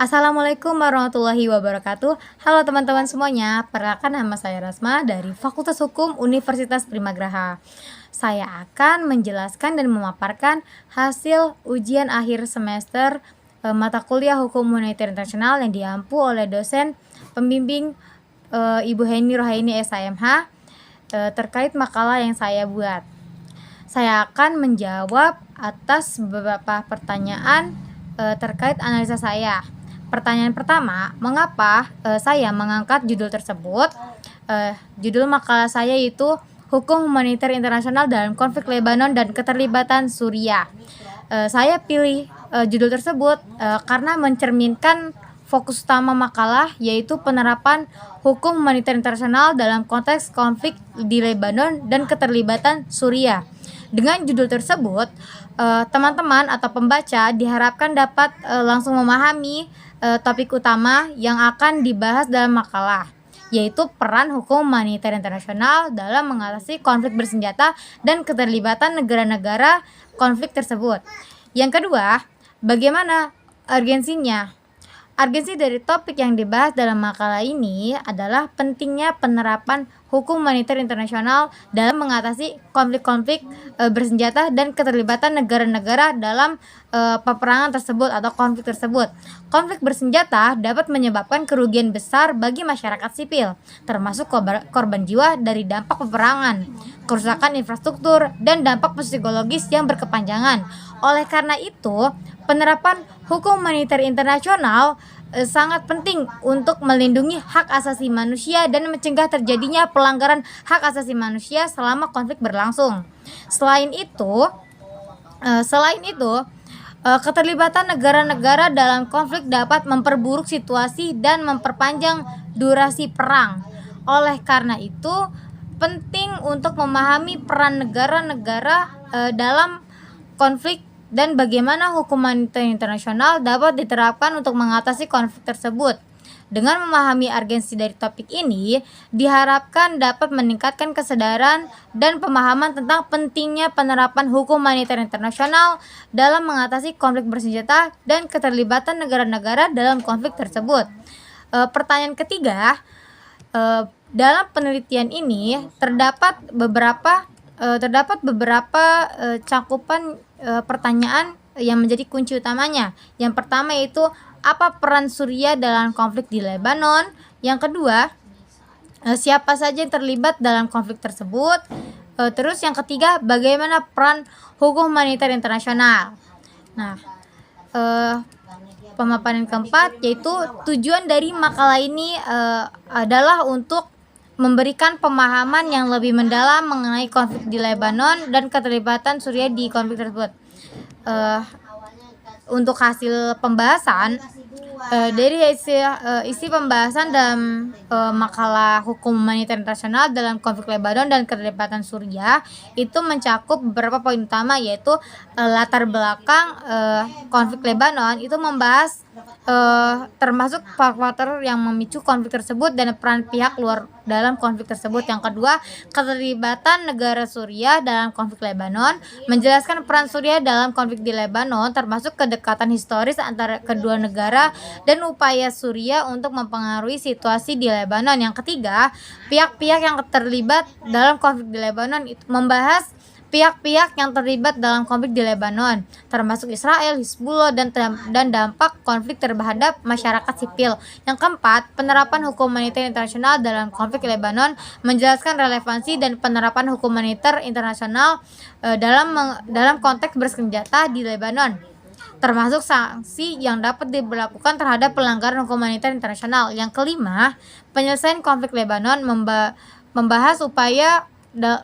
Assalamualaikum warahmatullahi wabarakatuh. Halo teman-teman semuanya, perkenalkan nama saya Rasma dari Fakultas Hukum Universitas Primagraha. Saya akan menjelaskan dan memaparkan hasil ujian akhir semester mata kuliah Hukum Moneter Internasional yang diampu oleh dosen pembimbing Ibu Heni Rohaini SHMH terkait makalah yang saya buat. Saya akan menjawab atas beberapa pertanyaan terkait analisa saya. Pertanyaan pertama, mengapa saya mengangkat judul tersebut? Judul makalah saya itu Hukum Humaniter Internasional dalam Konflik Lebanon dan Keterlibatan Suriah. Saya pilih judul tersebut karena mencerminkan fokus utama makalah, yaitu penerapan hukum humaniter internasional dalam konteks konflik di Lebanon dan keterlibatan Suriah. Dengan judul tersebut, teman-teman atau pembaca diharapkan dapat langsung memahami topik utama yang akan dibahas dalam makalah, yaitu peran hukum humaniter internasional dalam mengatasi konflik bersenjata dan keterlibatan negara-negara konflik tersebut. Yang kedua, bagaimana urgensinya? Urgensi dari topik yang dibahas dalam makalah ini adalah pentingnya penerapan hukum humaniter internasional dalam mengatasi konflik-konflik bersenjata dan keterlibatan negara-negara dalam peperangan tersebut atau konflik tersebut. Konflik bersenjata dapat menyebabkan kerugian besar bagi masyarakat sipil, termasuk korban jiwa dari dampak peperangan, kerusakan infrastruktur, dan dampak psikologis yang berkepanjangan. Oleh karena itu, penerapan hukum humaniter internasional sangat penting untuk melindungi hak asasi manusia dan mencegah terjadinya pelanggaran hak asasi manusia selama konflik berlangsung. Selain itu, keterlibatan negara-negara dalam konflik dapat memperburuk situasi dan memperpanjang durasi perang. Oleh karena itu, penting untuk memahami peran negara-negara dalam konflik dan bagaimana hukum humaniter internasional dapat diterapkan untuk mengatasi konflik tersebut. Dengan memahami urgensi dari topik ini, diharapkan dapat meningkatkan kesadaran dan pemahaman tentang pentingnya penerapan hukum humaniter internasional dalam mengatasi konflik bersenjata dan keterlibatan negara-negara dalam konflik tersebut. Pertanyaan ketiga, dalam penelitian ini terdapat beberapa cakupan pertanyaan yang menjadi kunci utamanya. Yang pertama yaitu apa peran Suriah dalam konflik di Lebanon? Yang kedua, siapa saja yang terlibat dalam konflik tersebut? Terus yang ketiga, bagaimana peran hukum humaniter internasional? Nah, pemaparan keempat yaitu tujuan dari makalah ini adalah untuk memberikan pemahaman yang lebih mendalam mengenai konflik di Lebanon dan keterlibatan Suriah di konflik tersebut. Untuk hasil pembahasan, dari isi pembahasan dalam makalah hukum humaniter internasional dalam konflik Lebanon dan keterlibatan Suriah itu mencakup beberapa poin utama, yaitu latar belakang konflik Lebanon itu membahas termasuk faktor yang memicu konflik tersebut dan peran pihak luar dalam konflik tersebut. Yang kedua, keterlibatan negara Suriah dalam konflik Lebanon, menjelaskan peran Suriah dalam konflik di Lebanon termasuk kedekatan historis antara kedua negara dan upaya Suriah untuk mempengaruhi situasi di Lebanon. Yang ketiga, pihak-pihak yang terlibat dalam konflik di Lebanon itu membahas pihak-pihak yang terlibat dalam konflik di Lebanon, termasuk Israel, Hizbullah, dan dampak konflik terhadap masyarakat sipil. Yang keempat, penerapan hukum humaniter internasional dalam konflik Lebanon, menjelaskan relevansi dan penerapan hukum humaniter internasional dalam konteks bersenjata di Lebanon, termasuk sanksi yang dapat diberlakukan terhadap pelanggaran hukum humaniter internasional. Yang kelima, penyelesaian konflik Lebanon membahas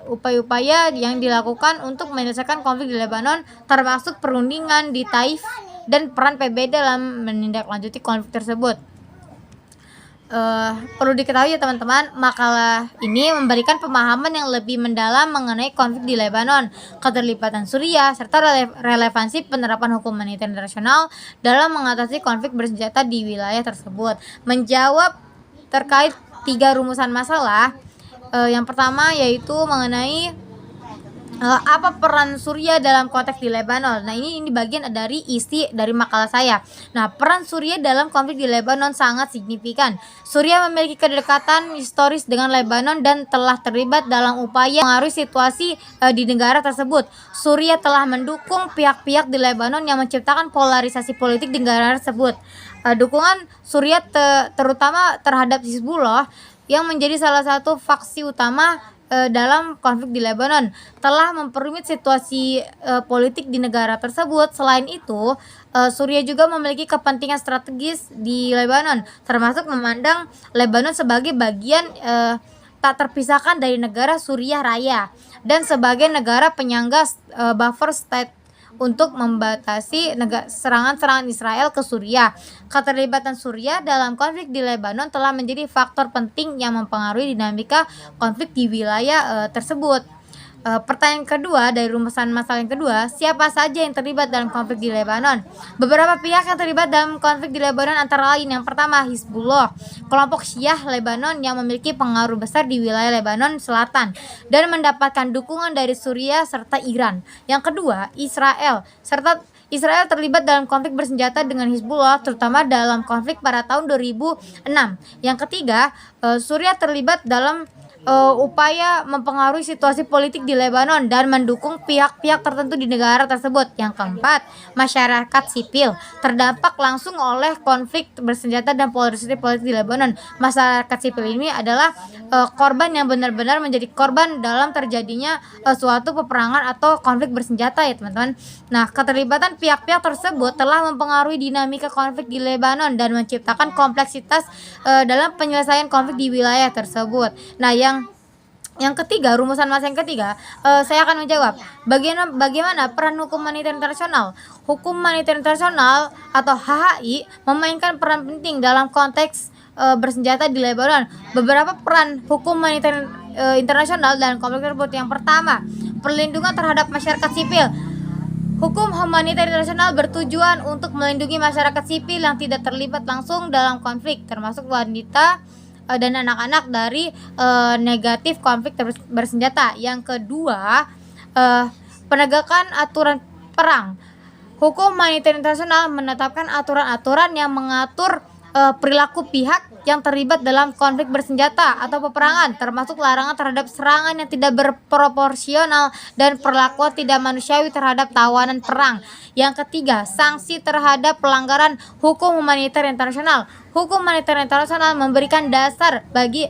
upaya-upaya yang dilakukan untuk menyelesaikan konflik di Lebanon, termasuk perundingan di Taif dan peran PBB dalam menindaklanjuti konflik tersebut. Perlu diketahui ya teman-teman, makalah ini memberikan pemahaman yang lebih mendalam mengenai konflik di Lebanon, keterlibatan Suriah, serta relevansi penerapan hukum humaniter internasional dalam mengatasi konflik bersenjata di wilayah tersebut. Menjawab terkait 3 rumusan masalah. Yang pertama yaitu mengenai Apa peran Surya dalam konteks di Lebanon? Nah, ini bagian dari isi dari makalah saya. Nah, peran Surya dalam konflik di Lebanon sangat signifikan. Surya memiliki kedekatan historis dengan Lebanon dan telah terlibat dalam upaya mengaruhi situasi di negara tersebut. Surya telah mendukung pihak-pihak di Lebanon yang menciptakan polarisasi politik di negara tersebut. Dukungan Surya terutama terhadap Hizbullah yang menjadi salah satu faksi utama dalam konflik di Lebanon telah memperumit situasi politik di negara tersebut. Selain itu, Surya juga memiliki kepentingan strategis di Lebanon, termasuk memandang Lebanon sebagai bagian tak terpisahkan dari negara Suriah Raya dan sebagai negara penyangga buffer state untuk membatasi serangan-serangan Israel ke Suriah. Keterlibatan Suriah dalam konflik di Lebanon telah menjadi faktor penting yang mempengaruhi dinamika konflik di wilayah tersebut. Pertanyaan kedua dari rumusan masalah yang kedua, siapa saja yang terlibat dalam konflik di Lebanon? Beberapa pihak yang terlibat dalam konflik di Lebanon antara lain yang pertama Hizbullah, kelompok Syiah Lebanon yang memiliki pengaruh besar di wilayah Lebanon Selatan dan mendapatkan dukungan dari Suriah serta Iran. Yang kedua, Israel terlibat dalam konflik bersenjata dengan Hizbullah, terutama dalam konflik pada tahun 2006. Yang ketiga, Suriah terlibat dalam upaya mempengaruhi situasi politik di Lebanon dan mendukung pihak-pihak tertentu di negara tersebut. Yang keempat, masyarakat sipil terdampak langsung oleh konflik bersenjata dan polarisasi politik di Lebanon. Masyarakat sipil ini adalah korban yang benar-benar menjadi korban dalam terjadinya suatu peperangan atau konflik bersenjata ya teman-teman. Nah, keterlibatan pihak-pihak tersebut telah mempengaruhi dinamika konflik di Lebanon dan menciptakan kompleksitas dalam penyelesaian konflik di wilayah tersebut. Nah, yang ketiga, rumusan masa yang ketiga, saya akan menjawab bagaimana peran hukum humaniter internasional. Hukum humaniter internasional atau HHI memainkan peran penting dalam konteks bersenjata di Lebanon. Beberapa peran hukum humaniter internasional dalam konflik tersebut. Yang pertama, perlindungan terhadap masyarakat sipil. Hukum humaniter internasional bertujuan untuk melindungi masyarakat sipil yang tidak terlibat langsung dalam konflik, termasuk wanita dan anak-anak dari negatif konflik bersenjata. Yang kedua, penegakan aturan perang. Hukum humaniter internasional menetapkan aturan-aturan yang mengatur perilaku pihak yang terlibat dalam konflik bersenjata atau peperangan, termasuk larangan terhadap serangan yang tidak berproporsional dan perlakuan tidak manusiawi terhadap tawanan perang. Yang ketiga, sanksi terhadap pelanggaran hukum humaniter internasional. Hukum humaniter internasional memberikan dasar bagi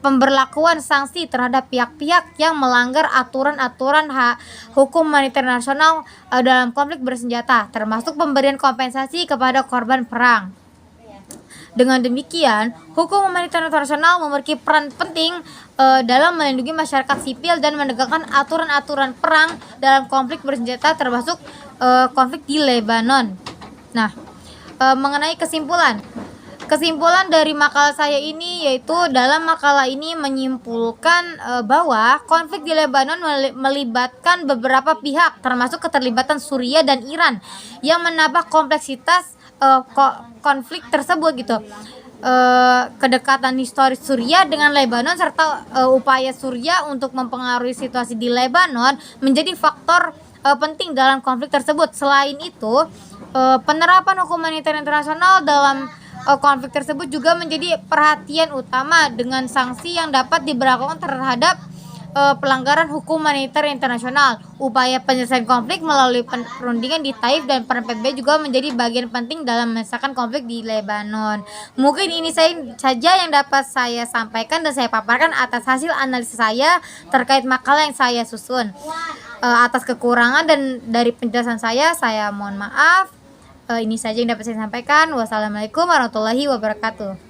pemberlakuan sanksi terhadap pihak-pihak yang melanggar aturan-aturan hukum humaniter internasional dalam konflik bersenjata, termasuk pemberian kompensasi kepada korban perang. Dengan demikian, hukum humaniter internasional memiliki peran penting dalam melindungi masyarakat sipil dan menegakkan aturan-aturan perang dalam konflik bersenjata, termasuk konflik di Lebanon. Nah, mengenai kesimpulan dari makalah saya ini, yaitu dalam makalah ini menyimpulkan bahwa konflik di Lebanon melibatkan beberapa pihak, termasuk keterlibatan Suriah dan Iran yang menambah kompleksitas konflik tersebut gitu. Kedekatan historis Suriah dengan Lebanon serta upaya Suriah untuk mempengaruhi situasi di Lebanon menjadi faktor penting dalam konflik tersebut. Selain itu, penerapan hukum humaniter internasional dalam konflik tersebut juga menjadi perhatian utama dengan sanksi yang dapat diberlakukan terhadap pelanggaran hukum humaniter internasional. Upaya penyelesaian konflik melalui perundingan di Taif dan peran PBB juga menjadi bagian penting dalam menyelesaikan konflik di Lebanon. Mungkin ini saja yang dapat saya sampaikan dan saya paparkan atas hasil analisis saya terkait makalah yang saya susun. Atas kekurangan dan dari penjelasan saya mohon maaf. Ini saja yang dapat saya sampaikan. Wassalamualaikum warahmatullahi wabarakatuh.